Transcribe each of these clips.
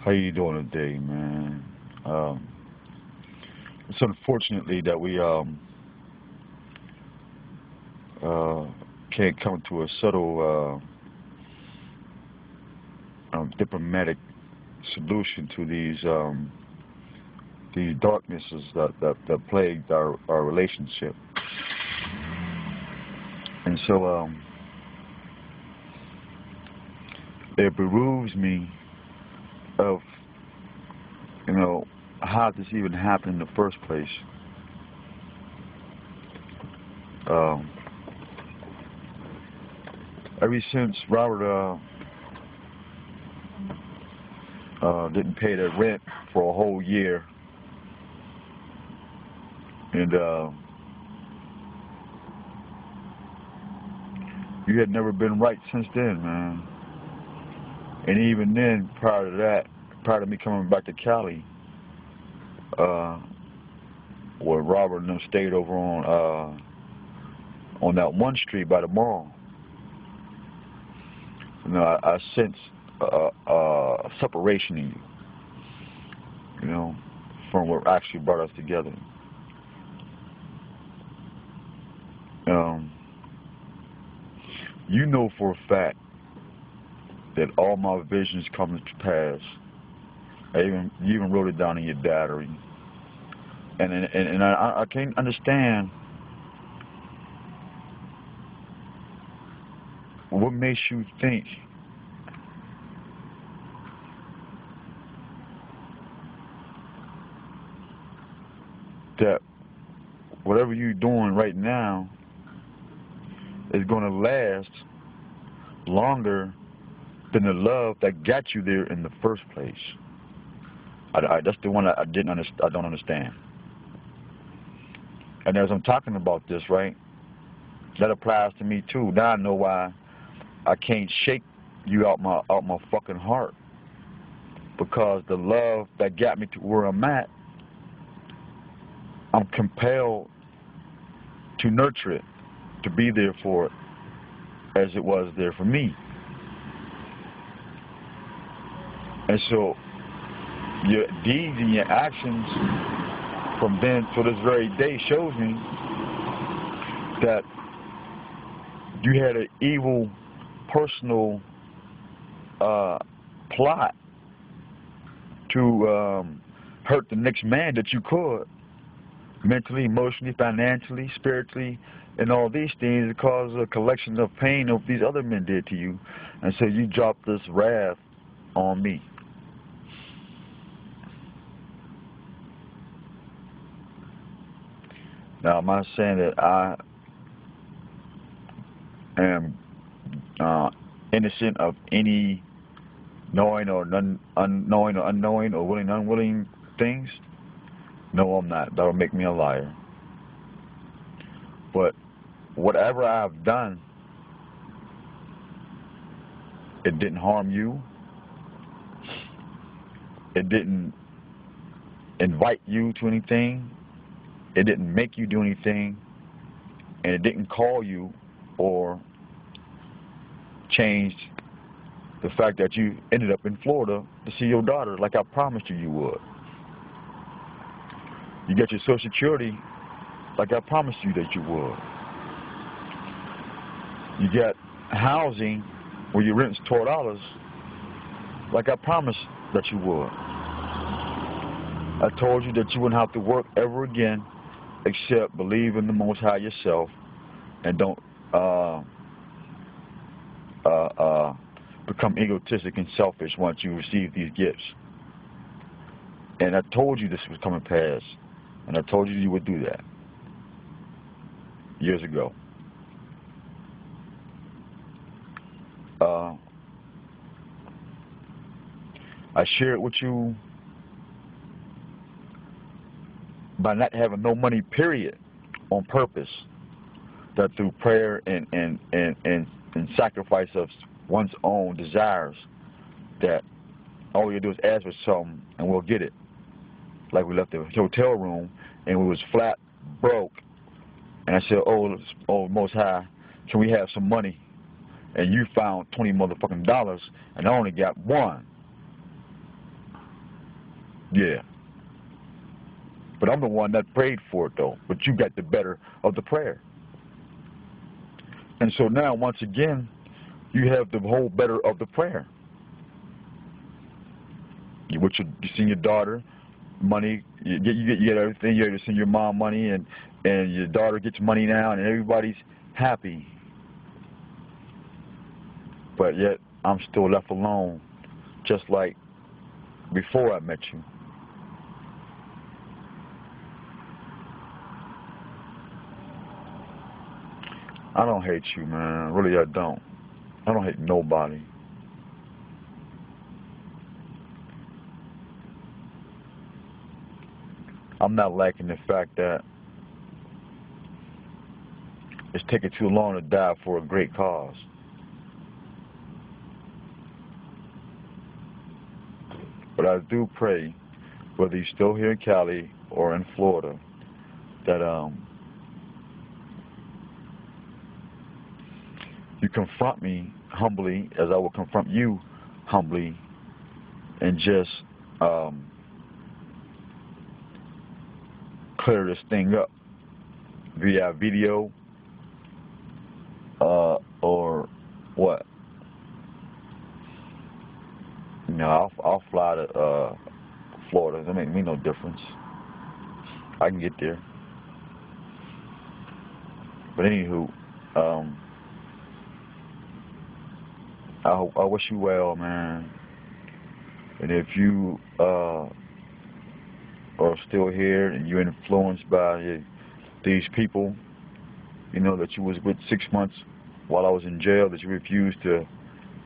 How you doing today, man? It's unfortunately that we can't come to a subtle diplomatic solution to these darknesses that plagued our relationship. And so it behooves me of, how this even happened in the first place. Ever since Robert didn't pay the rent for a whole year, and you had never been right since then, man. And even then, prior to that, prior to me coming back to Cali, where Robert and them stayed over on that one street by the mall, I sense a separation in you, from what actually brought us together. You know for a fact that all my visions come to pass. You even wrote it down in your diary. And I can't understand what makes you think that whatever you're doing right now is going to last longer than the love that got you there in the first place. That's the one I don't understand. And as I'm talking about this, right, that applies to me too. Now I know why I can't shake you out my fucking heart, because the love that got me to where I'm at, I'm compelled to nurture it, to be there for it as it was there for me. And so your deeds and your actions from then to this very day shows me that you had an evil personal plot to hurt the next man that you could, mentally, emotionally, financially, spiritually, and all these things, because of a collection of pain of these other men did to you. And so you dropped this wrath on me. Now, I'm not saying that I am innocent of any knowing or unknowing or willing unwilling things. No, I'm not. That would make me a liar. But whatever I've done, it didn't harm you. It didn't invite you to anything. It didn't make you do anything. And it didn't call you or change the fact that you ended up in Florida to see your daughter like I promised you would. You got your Social Security like I promised you that you would. You got housing where your rent's $12 like I promised that you would. I told you that you wouldn't have to work ever again except believe in the Most High yourself and don't become egotistic and selfish once you receive these gifts. And I told you this was coming past, and I told you would do that years ago. I shared with you by not having no money, period, on purpose, that through prayer and sacrifice of one's own desires, that all you do is ask for something and we'll get it. Like we left the hotel room and we was flat broke, and I said, oh Most High, can we have some money? And you found $20 motherfucking dollars, and I only got one. Yeah. But I'm the one that prayed for it, though. But you got the better of the prayer. And so now, once again, you have the whole better of the prayer. You send your daughter money, you get everything. You send your mom money, and your daughter gets money now, and everybody's happy. But yet, I'm still left alone, just like before I met you. I don't hate you, man. Really, I don't. I don't hate nobody. I'm not liking the fact that it's taking too long to die for a great cause. But I do pray, whether you're still here in Cali or in Florida, that you confront me humbly as I will confront you humbly, and just clear this thing up via video or what. You know, I'll fly to Florida. That makes me no difference. I can get there. But anywho, I wish you well, man. And if you are still here and you're influenced by these people, you know, that you was with 6 months while I was in jail, that you refused to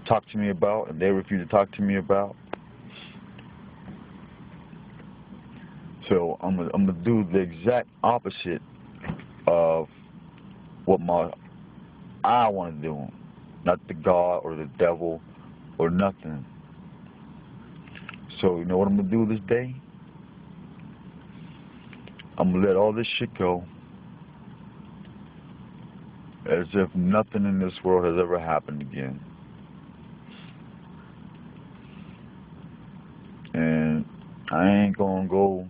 talk to me about, and they refused to talk to me about. So I'm gonna do the exact opposite of what I want to do, not the God or the devil or nothing. So you know what I'm gonna do this day? I'm gonna let all this shit go, as if nothing in this world has ever happened again. And I ain't gonna go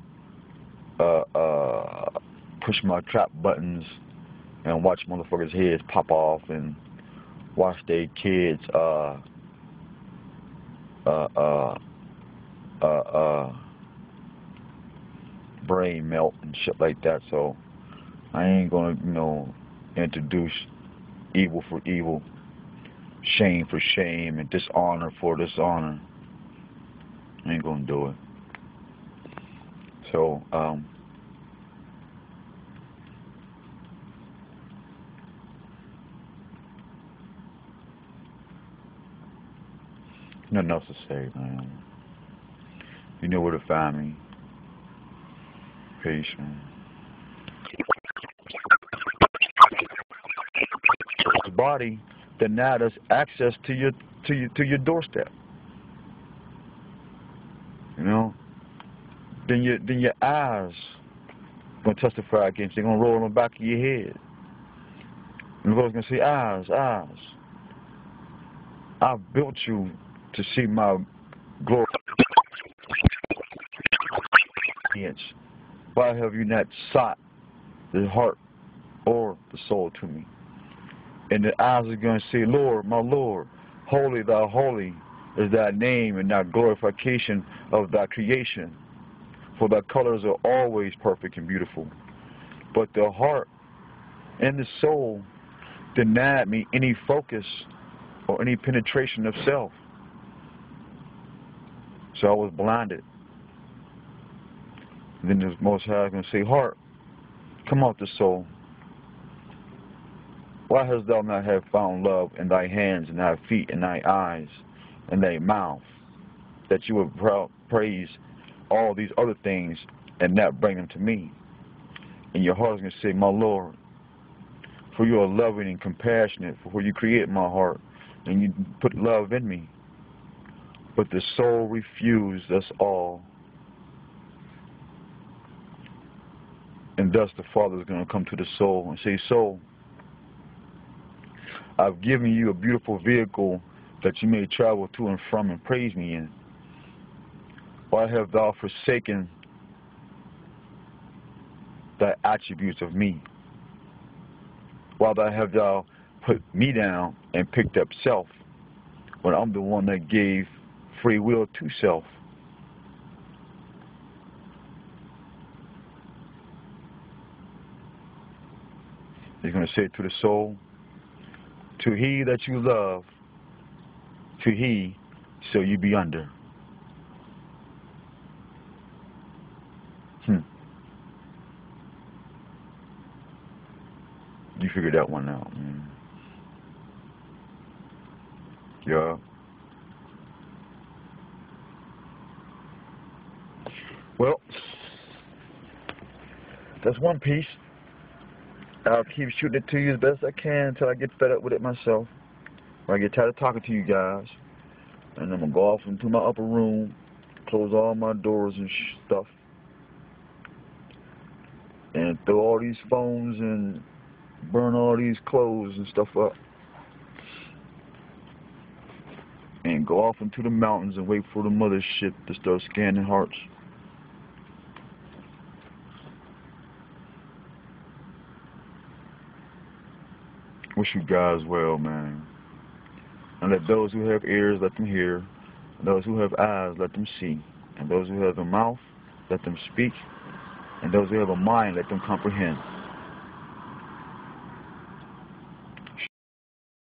push my trap buttons and watch motherfuckers' heads pop off and watch their kids brain melt and shit like that. So I ain't gonna, you know, introduce evil for evil, shame for shame, and dishonor for dishonor. I ain't gonna do it. So nothing else to say, man. You know where to find me. Peace, man. The body denied us access to your doorstep. You know. Then your eyes gonna testify against you. They're gonna roll on the back of your head. And the Lord's gonna say, eyes. I've built you to see my glory. Why have you not sought the heart or the soul to me? And the eyes are going to say, Lord, my Lord, holy thou holy is thy name, and thy glorification of thy creation. For thy colors are always perfect and beautiful. But the heart and the soul denied me any focus or any penetration of self. So I was blinded. And then the Most High is going to say, heart, come out the soul. Why hast thou not have found love in thy hands and thy feet and thy eyes and thy mouth, that you would praise all these other things and not bring them to me? And your heart is going to say, my Lord, for you are loving and compassionate, for you created my heart and you put love in me. But the soul refused us all. And thus the Father is going to come to the soul and say, soul, I've given you a beautiful vehicle that you may travel to and from and praise me in. Why have thou forsaken thy attributes of me? Why have thou put me down and picked up self, when I'm the one that gave free will to self? He's going to say to the soul, to he that you love, to he shall you be under. You figured that one out, man. Yeah. Well, that's one piece. I'll keep shooting it to you as best I can until I get fed up with it myself. Or I get tired of talking to you guys. And I'm going to go off into my upper room, close all my doors and stuff, and throw all these phones and burn all these clothes and stuff up. And go off into the mountains and wait for the mothership to start scanning hearts. Wish you guys well, man. And let those who have ears, let them hear. And those who have eyes, let them see. And those who have a mouth, let them speak. And those who have a mind, let them comprehend.